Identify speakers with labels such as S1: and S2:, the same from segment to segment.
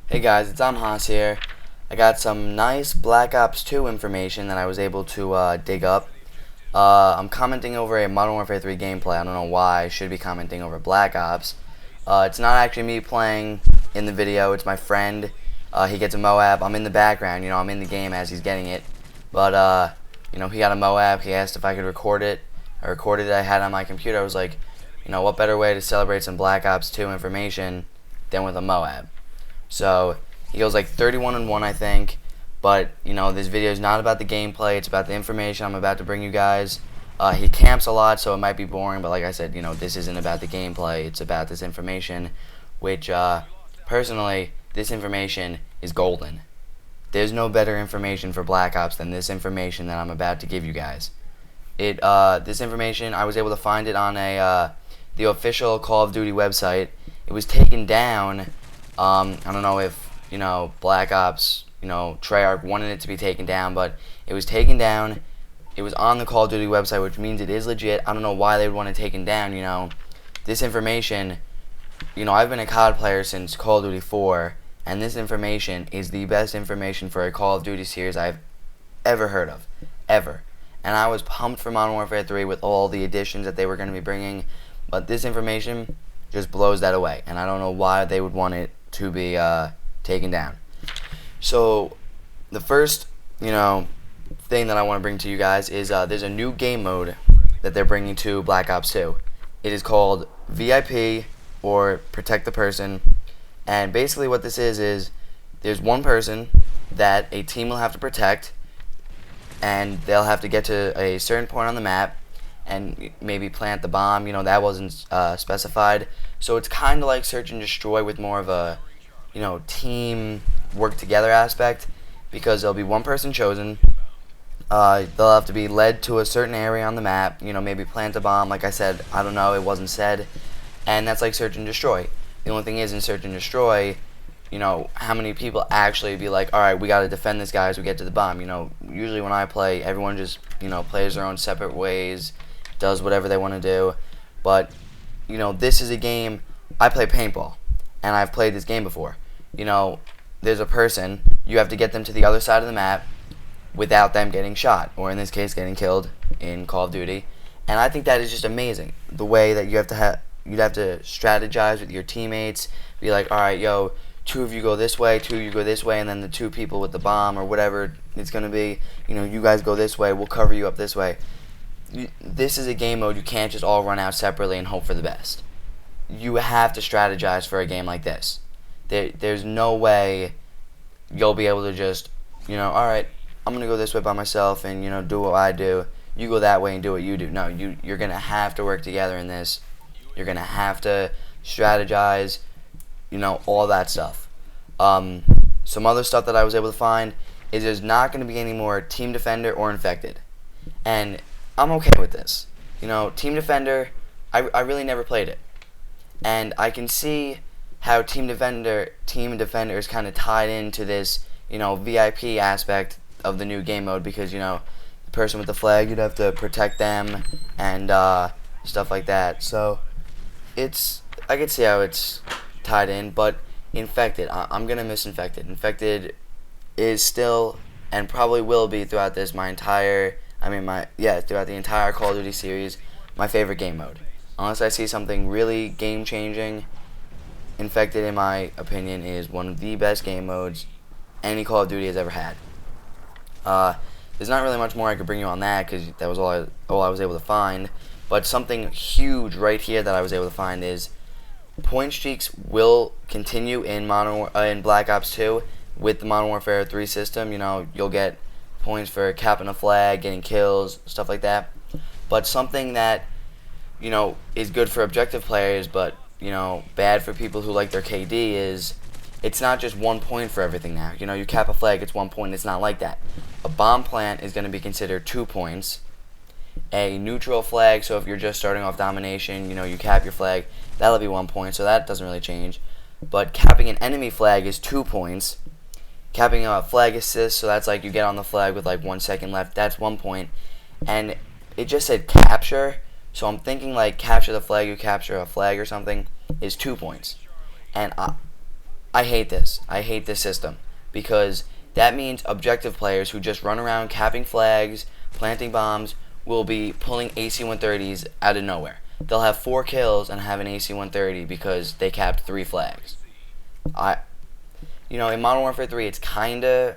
S1: Hey guys, it's Haas here. I got some nice Black Ops 2 information that I was able to dig up. I'm commenting over a Modern Warfare 3 gameplay. I don't know why I should be commenting over Black Ops. It's not actually me playing in the video, it's my friend. He gets a Moab. I'm in the background, I'm in the game as he's getting it. But, he got a Moab. He asked if I could record it. I recorded it. I had it on my computer. I was like, what better way to celebrate some Black Ops 2 information than with a Moab? So he goes like 31-1, I think. But this video is not about the gameplay. It's about the information I'm about to bring you guys. He camps a lot, so it might be boring. But like I said, this isn't about the gameplay. It's about this information, which personally, this information is golden. There's no better information for Black Ops than this information that I'm about to give you guys. This information, I was able to find it on the official Call of Duty website. It was taken down. I don't know if Black Ops, Treyarch wanted it to be taken down, but it was taken down. It was on the Call of Duty website, which means it is legit. I don't know why they would want it taken down. This information, I've been a COD player since Call of Duty 4, and this information is the best information for a Call of Duty series I've ever heard of, ever. And I was pumped for Modern Warfare 3 with all the additions that they were going to be bringing, but this information just blows that away, and I don't know why they would want it to be taken down. So the first thing that I want to bring to you guys is there's a new game mode that they're bringing to Black Ops 2. It is called VIP, or Protect the Person, and basically what this is there's one person that a team will have to protect, and they'll have to get to a certain point on the map and maybe plant the bomb. That wasn't specified. So it's kind of like Search and Destroy with more of a, team work together aspect, because there'll be one person chosen. They'll have to be led to a certain area on the map, maybe plant a bomb. Like I said, I don't know, it wasn't said. And that's like Search and Destroy. The only thing is, in Search and Destroy, how many people actually be like, alright, we gotta defend this guy as we get to the bomb. Usually when I play, everyone just, plays their own separate ways, does whatever they want to do. But, this is a game, I play paintball, and I've played this game before. There's a person, you have to get them to the other side of the map without them getting shot, or in this case, getting killed in Call of Duty. And I think that is just amazing. The way that you'd have to strategize with your teammates, be like, alright, yo, two of you go this way, two of you go this way, and then the two people with the bomb, or whatever it's going to be, you guys go this way, we'll cover you up this way. This is a game mode you can't just all run out separately and hope for the best. You have to strategize for a game like this. There's no way you'll be able to just, alright, I'm going to go this way by myself and, do what I do. You go that way and do what you do. No, you're going to have to work together in this. You're going to have to strategize, all that stuff. Some other stuff that I was able to find is there's not going to be any more Team Defender or Infected. And I'm okay with this. Team Defender, I really never played it. And I can see how Team Defender is kind of tied into this, VIP aspect of the new game mode, because, the person with the flag, you'd have to protect them and stuff like that. So I can see how it's tied in, but Infected, I'm going to miss Infected. Infected is still, and probably will be throughout this, throughout the entire Call of Duty series, my favorite game mode. Unless I see something really game-changing, Infected, in my opinion, is one of the best game modes any Call of Duty has ever had. There's not really much more I could bring you on that, because that was all I was able to find. But something huge right here that I was able to find is point streaks will continue in Black Ops 2 with the Modern Warfare 3 system. You'll get points for capping a flag, getting kills, stuff like that. But something that, is good for objective players, but, bad for people who like their KD is, it's not just 1 point for everything now. You cap a flag, it's 1 point. It's not like that. A bomb plant is going to be considered 2 points. A neutral flag, so if you're just starting off domination, you cap your flag, that'll be 1 point, so that doesn't really change. But capping an enemy flag is 2 points. Capping a flag assist, so that's like you get on the flag with like 1 second left, that's 1 point. And it just said capture, so I'm thinking like capture the flag, you capture a flag or something, is 2 points. And I hate this. I hate this system because that means objective players who just run around capping flags, planting bombs, will be pulling AC-130s out of nowhere. They'll have 4 kills and have an AC-130 because they capped 3 flags. In Modern Warfare 3, it's kinda,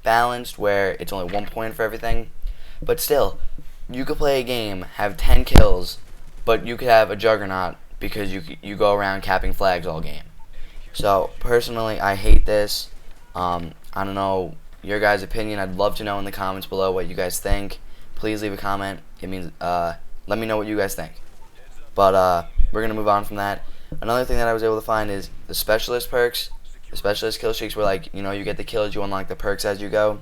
S1: balanced where it's only 1 point for everything. But still, you could play a game, have 10 kills, but you could have a juggernaut because you go around capping flags all game. So, personally, I hate this. I don't know your guys' opinion. I'd love to know in the comments below what you guys think. Please leave a comment. It means, let me know what you guys think. But, we're going to move on from that. Another thing that I was able to find is the specialist perks. The specialist kill streaks where, you get the kills, you unlock the perks as you go.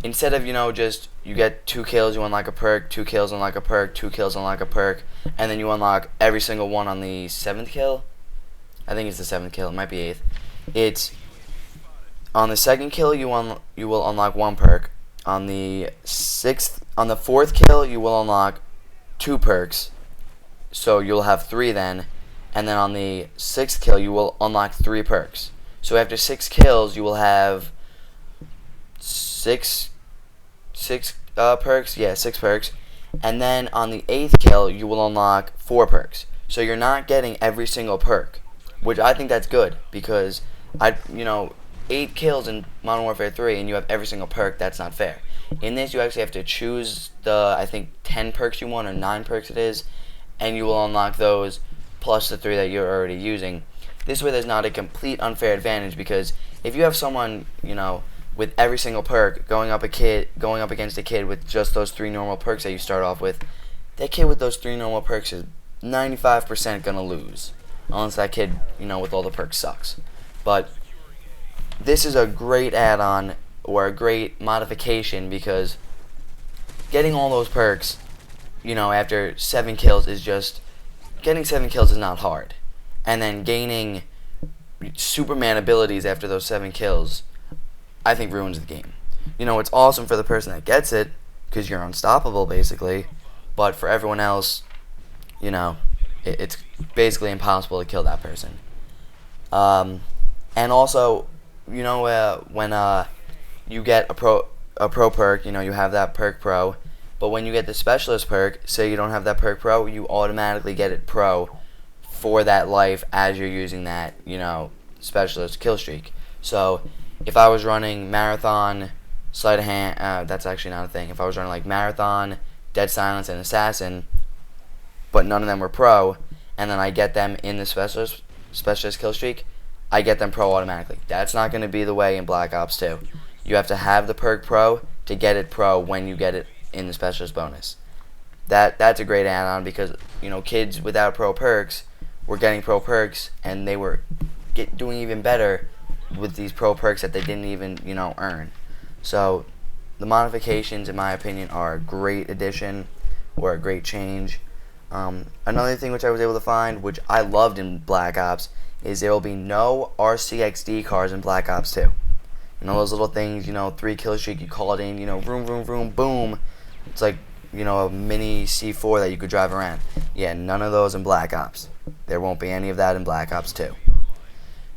S1: Instead of, just you get 2 kills, you unlock a perk, 2 kills, unlock a perk, 2 kills, unlock a perk, and then you unlock every single one on the 7th kill. I think it's the 7th kill. It might be 8th. It's on the 2nd kill you will unlock 1 perk. On the 4th kill you will unlock 2 perks. So you'll have 3 then. And then on the 6th kill you will unlock 3 perks. So after 6 kills you will have 6 perks. Yeah, 6 perks. And then on the 8th kill you will unlock 4 perks. So you're not getting every single perk, which I think that's good because 8 kills in Modern Warfare 3 and you have every single perk. That's not fair. In this you actually have to choose the, I think, 10 perks you want, or 9 perks it is, and you will unlock those plus the 3 that you're already using. This way there's not a complete unfair advantage, because if you have someone, with every single perk going up against a kid with just those 3 normal perks that you start off with, that kid with those 3 normal perks is 95% gonna lose, unless that kid, with all the perks sucks. But this is a great add-on, or a great modification, because getting all those perks, after 7 kills is just, getting 7 kills is not hard. And then gaining Superman abilities after those 7 kills, I think ruins the game. It's awesome for the person that gets it, because you're unstoppable, basically. But for everyone else, it's basically impossible to kill that person. And also, when you get a pro perk, you have that perk pro. But when you get the specialist perk, say you don't have that perk pro, you automatically get it pro for that life as you're using that, specialist kill streak. So if I was running marathon, sleight of hand, that's actually not a thing. If I was running marathon, dead silence, and assassin, but none of them were pro, and then I get them in the specialist kill streak, I get them pro automatically. That's not going to be the way in Black Ops 2. You have to have the perk pro to get it pro when you get it in the specialist bonus. That's a great add-on, because kids without pro perks were getting pro perks, and they were doing even better with these pro perks that they didn't even earn. So the modifications, in my opinion, are a great addition, or a great change. Another thing which I was able to find, which I loved in Black Ops, is there will be no RCXD cars in Black Ops 2. Those little things, 3 kill streak, you call it in, vroom, vroom, vroom, boom. It's like, a mini C4 that you could drive around. Yeah, none of those in Black Ops. There won't be any of that in Black Ops 2.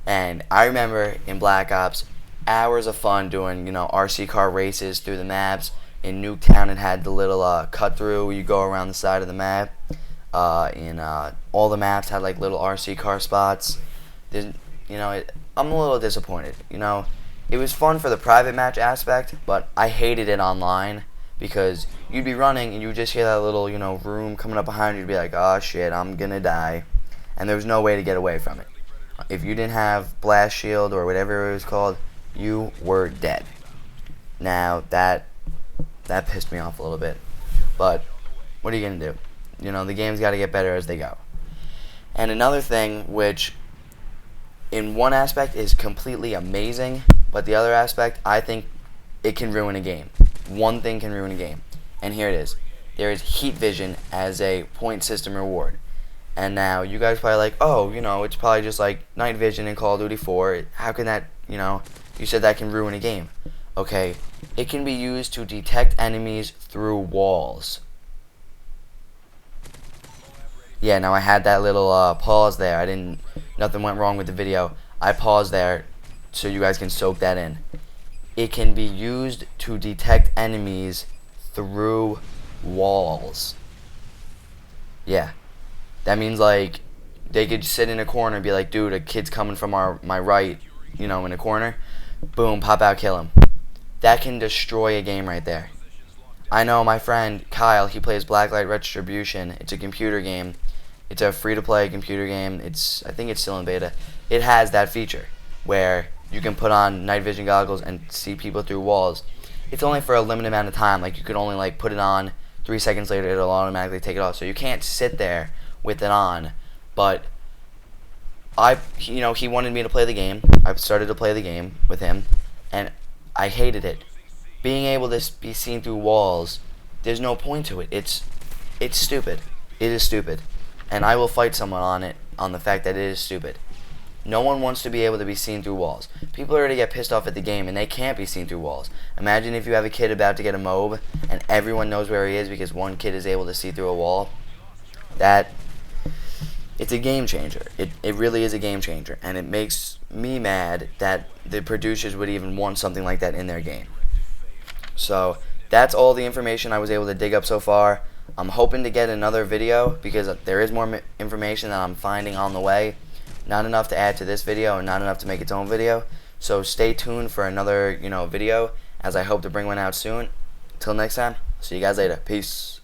S1: And I remember in Black Ops, hours of fun doing, RC car races through the maps. In Nuketown, it had the little cut through where you go around the side of the map. All the maps had little RC car spots. I'm a little disappointed. It was fun for the private match aspect, but I hated it online, because you'd be running and you just hear that little, room coming up behind you. You'd be like, oh shit, I'm gonna die. And there was no way to get away from it. If you didn't have blast shield or whatever it was called, you were dead. Now, that pissed me off a little bit. But what are you gonna do? The game's gotta get better as they go. And another thing, which in one aspect is completely amazing, but the other aspect, I think it can ruin a game. One thing can ruin a game, and here it is. There is heat vision as a point system reward. And now you guys probably like, oh, it's probably just like night vision in Call of Duty 4. How can that, you said that can ruin a game. Okay, it can be used to detect enemies through walls. Yeah, now I had that little pause there. I didn't nothing went wrong with the video. I paused there so you guys can soak that in. It can be used to detect enemies through walls. Yeah. That means like they could sit in a corner and be like, dude, a kid's coming from my right, in a corner. Boom, pop out, kill him. That can destroy a game right there. I know my friend Kyle, he plays Blacklight Retribution. It's a computer game. It's a free-to-play computer game. I think it's still in beta. It has that feature where you can put on night vision goggles and see people through walls. It's only for a limited amount of time. Like, you can only like put it on, 3 seconds later it'll automatically take it off. So you can't sit there with it on. But he wanted me to play the game. I started to play the game with him, and I hated it. Being able to be seen through walls, there's no point to it. It's stupid. It is stupid. And I will fight someone on the fact that it is stupid. No one wants to be able to be seen through walls. People already get pissed off at the game and they can't be seen through walls. Imagine if you have a kid about to get a MOAB and everyone knows where he is because one kid is able to see through a wall. It's a game changer. It really is a game changer. And it makes me mad that the producers would even want something like that in their game. So that's all the information I was able to dig up so far. I'm hoping to get another video because there is more information that I'm finding on the way. Not enough to add to this video and not enough to make its own video. So stay tuned for another, video, as I hope to bring one out soon. Till next time, see you guys later. Peace.